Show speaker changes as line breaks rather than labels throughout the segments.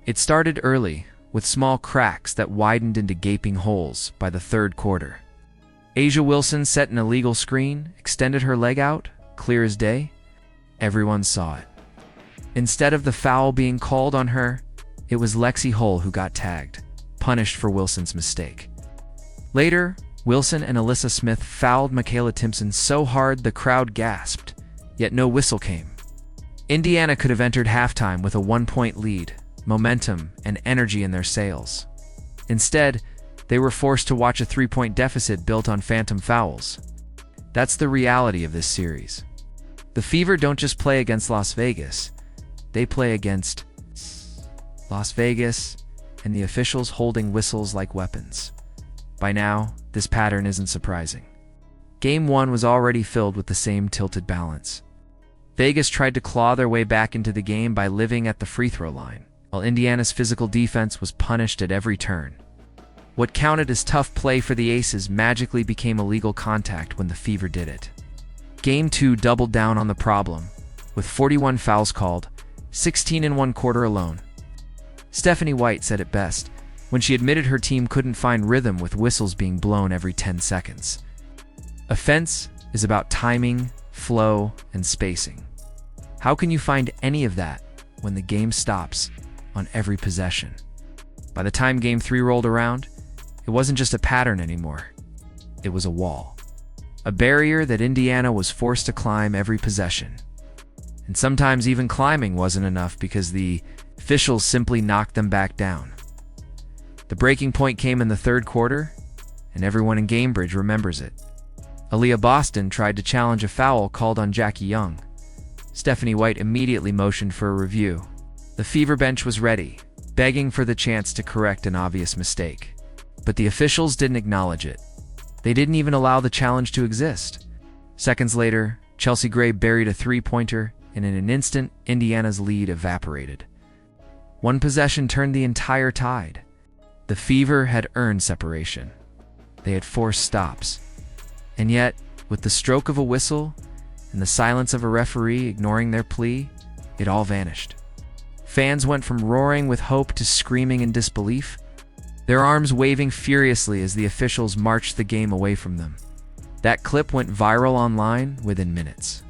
It started early, with small cracks that widened into gaping holes by the third quarter. A'ja Wilson set an illegal screen, extended her leg out, clear as day. Everyone saw it. Instead of the foul being called on her, it was Lexi Hull who got tagged, punished for Wilson's mistake. Later, Wilson and Alyssa Smith fouled Michaela Timpson so hard the crowd gasped, yet no whistle came. Indiana could have entered halftime with a 1-point lead, momentum, and energy in their sails. Instead, they were forced to watch a 3-point deficit built on phantom fouls. That's the reality of this series. The Fever don't just play against Las Vegas, they play against Las Vegas and the officials holding whistles like weapons. By now, this pattern isn't surprising. Game 1 was already filled with the same tilted balance. Vegas tried to claw their way back into the game by living at the free throw line, while Indiana's physical defense was punished at every turn. What counted as tough play for the Aces magically became illegal contact when the Fever did it. Game 2 doubled down on the problem, with 41 fouls called, 16 in one quarter alone. Stephanie White said it best when she admitted her team couldn't find rhythm with whistles being blown every 10 seconds. Offense is about timing, flow, and spacing. How can you find any of that when the game stops on every possession? By the time Game 3 rolled around, it wasn't just a pattern anymore. It was a wall. A barrier that Indiana was forced to climb every possession. And sometimes even climbing wasn't enough because the officials simply knocked them back down. The breaking point came in the third quarter, and everyone in Gamebridge remembers it. Aaliyah Boston tried to challenge a foul called on Jackie Young. Stephanie White immediately motioned for a review. The Fever bench was ready, begging for the chance to correct an obvious mistake. But the officials didn't acknowledge it. They didn't even allow the challenge to exist. Seconds later, Chelsea Gray buried a three-pointer, and in an instant, Indiana's lead evaporated. One possession turned the entire tide. The Fever had earned separation. They had forced stops. And yet, with the stroke of a whistle and the silence of a referee ignoring their plea, it all vanished. Fans went from roaring with hope to screaming in disbelief, their arms waving furiously as the officials marched the game away from them. That clip went viral online within minutes.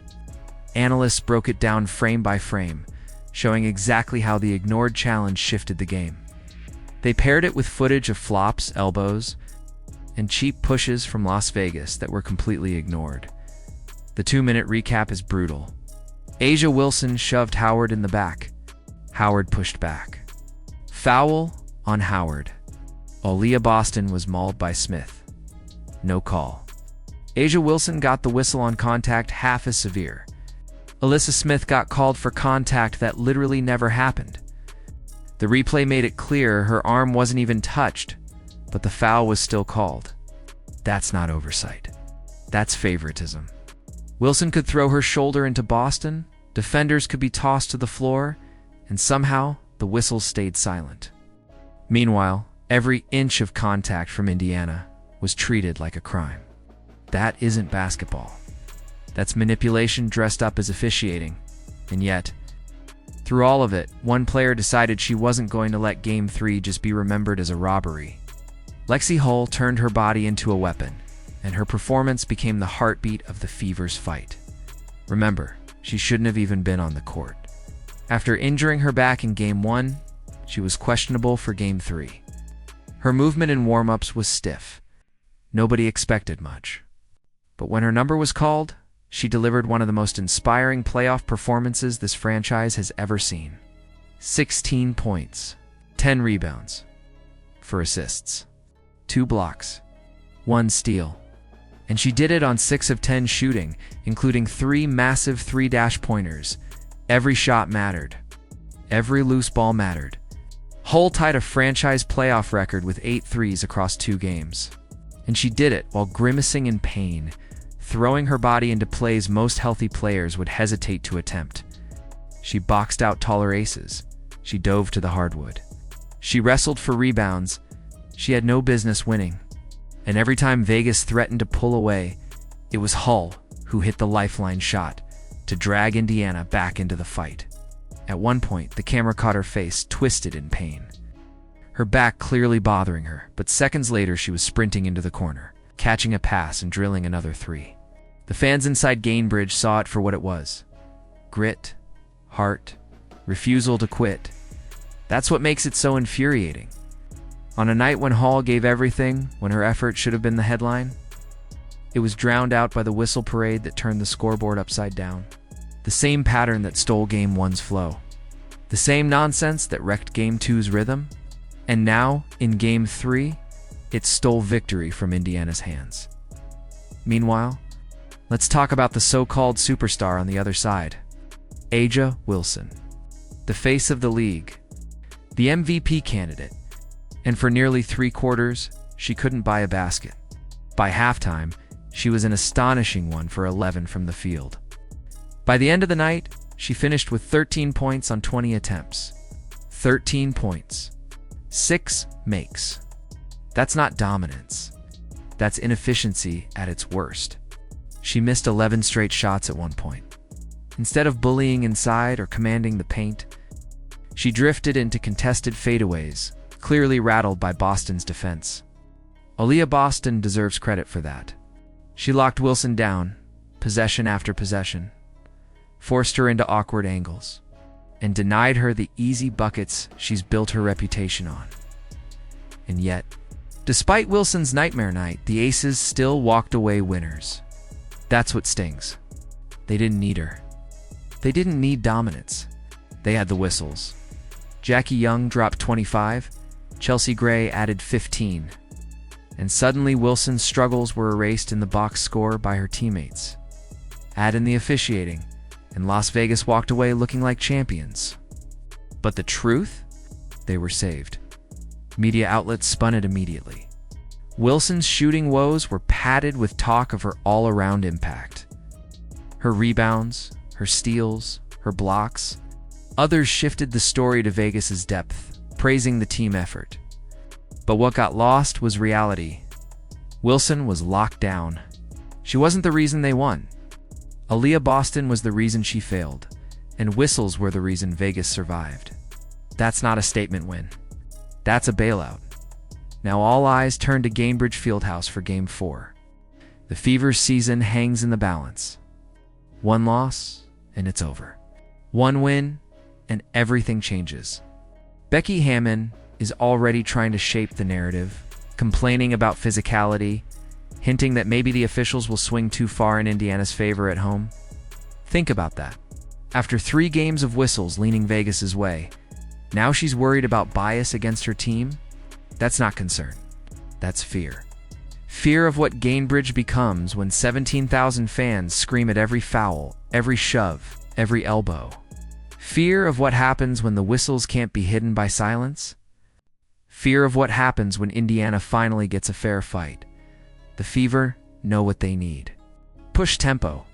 Analysts broke it down frame by frame, showing exactly how the ignored challenge shifted the game. They paired it with footage of flops, elbows, and cheap pushes from Las Vegas that were completely ignored. The 2-minute recap is brutal. A'ja Wilson shoved Howard in the back. Howard pushed back. Foul on Howard. Aaliyah Boston was mauled by Smith. No call. A'ja Wilson got the whistle on contact half as severe. Alyssa Smith got called for contact that literally never happened. The replay made it clear her arm wasn't even touched, but the foul was still called. That's not oversight. That's favoritism. Wilson could throw her shoulder into Boston, defenders could be tossed to the floor, and somehow the whistles stayed silent. Meanwhile, every inch of contact from Indiana was treated like a crime. That isn't basketball. That's manipulation dressed up as officiating. And yet, through all of it, one player decided she wasn't going to let Game 3 just be remembered as a robbery. Lexi Hull turned her body into a weapon, and her performance became the heartbeat of the Fever's fight. Remember, she shouldn't have even been on the court. After injuring her back in Game 1, she was questionable for Game 3. Her movement in warm-ups was stiff. Nobody expected much. But when her number was called, she delivered one of the most inspiring playoff performances this franchise has ever seen. 16 points, 10 rebounds, 4 assists, 2 blocks, 1 steal. And she did it on 6 of 10 shooting, including 3 massive 3-pointers. Every shot mattered. Every loose ball mattered. Hull tied a franchise playoff record with 8 threes across 2 games. And she did it while grimacing in pain, throwing her body into plays most healthy players would hesitate to attempt. She boxed out taller aces. She dove to the hardwood. She wrestled for rebounds. She had no business winning. And every time Vegas threatened to pull away, it was Hull who hit the lifeline shot to drag Indiana back into the fight. At one point, the camera caught her face twisted in pain, her back clearly bothering her, but seconds later she was sprinting into the corner, catching a pass and drilling another 3. The fans inside Gainbridge saw it for what it was. Grit, heart, refusal to quit. That's what makes it so infuriating. On a night when Hull gave everything, when her effort should have been the headline, it was drowned out by the whistle parade that turned the scoreboard upside down. The same pattern that stole Game 1's flow. The same nonsense that wrecked Game 2's rhythm. And now, in Game 3, it stole victory from Indiana's hands. Meanwhile, let's talk about the so-called superstar on the other side. A'ja Wilson. The face of the league. The MVP candidate. And for nearly 3 quarters, she couldn't buy a basket. By halftime, she was an astonishing 1 for 11 from the field. By the end of the night, she finished with 13 points on 20 attempts. 13 points. 6 makes. That's not dominance. That's inefficiency at its worst. She missed 11 straight shots at one point. Instead of bullying inside or commanding the paint, she drifted into contested fadeaways, clearly rattled by Boston's defense. Aaliyah Boston deserves credit for that. She locked Wilson down, possession after possession, forced her into awkward angles, and denied her the easy buckets she's built her reputation on. And yet, despite Wilson's nightmare night, the Aces still walked away winners. That's what stings. They didn't need her. They didn't need dominance. They had the whistles. Jackie Young dropped 25, Chelsea Gray added 15, and suddenly Wilson's struggles were erased in the box score by her teammates. Add in the officiating, and Las Vegas walked away looking like champions. But the truth? They were saved. Media outlets spun it immediately. Wilson's shooting woes were padded with talk of her all-around impact. Her rebounds, her steals, her blocks. Others shifted the story to Vegas's depth, praising the team effort. But what got lost was reality. Wilson was locked down. She wasn't the reason they won. Aaliyah Boston was the reason she failed, and whistles were the reason Vegas survived. That's not a statement win. That's a bailout. Now all eyes turn to Gainbridge Fieldhouse for Game 4. The Fever's season hangs in the balance. One loss, and it's over. One win, and everything changes. Becky Hammon is already trying to shape the narrative, complaining about physicality, hinting that maybe the officials will swing too far in Indiana's favor at home. Think about that. After 3 games of whistles leaning Vegas's way, now she's worried about bias against her team? That's not concern. That's fear. Fear of what Gainbridge becomes when 17,000 fans scream at every foul, every shove, every elbow. Fear of what happens when the whistles can't be hidden by silence. Fear of what happens when Indiana finally gets a fair fight. The Fever know what they need. Push tempo.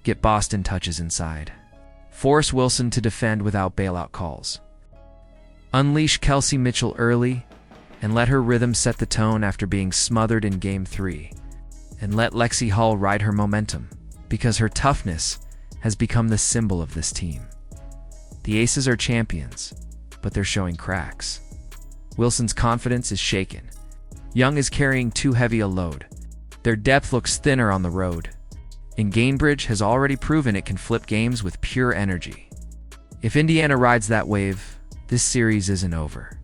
Get Boston touches inside. Force Wilson to defend without bailout calls. Unleash Kelsey Mitchell early and let her rhythm set the tone after being smothered in Game 3. And let Lexi Hull ride her momentum, because her toughness has become the symbol of this team. The Aces are champions, but they're showing cracks. Wilson's confidence is shaken. Young is carrying too heavy a load. Their depth looks thinner on the road. And Gainbridge has already proven it can flip games with pure energy. If Indiana rides that wave, this series isn't over.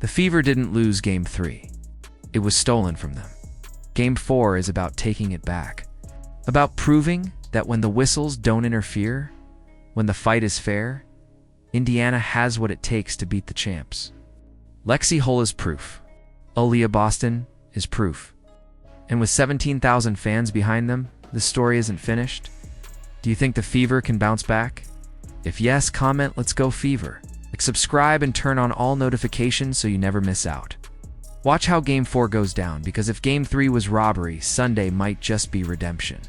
The Fever didn't lose Game 3. It was stolen from them. Game 4 is about taking it back. About proving that when the whistles don't interfere, when the fight is fair, Indiana has what it takes to beat the champs. Lexi Hull is proof. Aaliyah Boston is proof. And with 17,000 fans behind them, the story isn't finished. Do you think the Fever can bounce back? If yes, comment "Let's go Fever." Subscribe and turn on all notifications so you never miss out. Watch how Game 4 goes down, because if Game 3 was robbery, Sunday might just be redemption.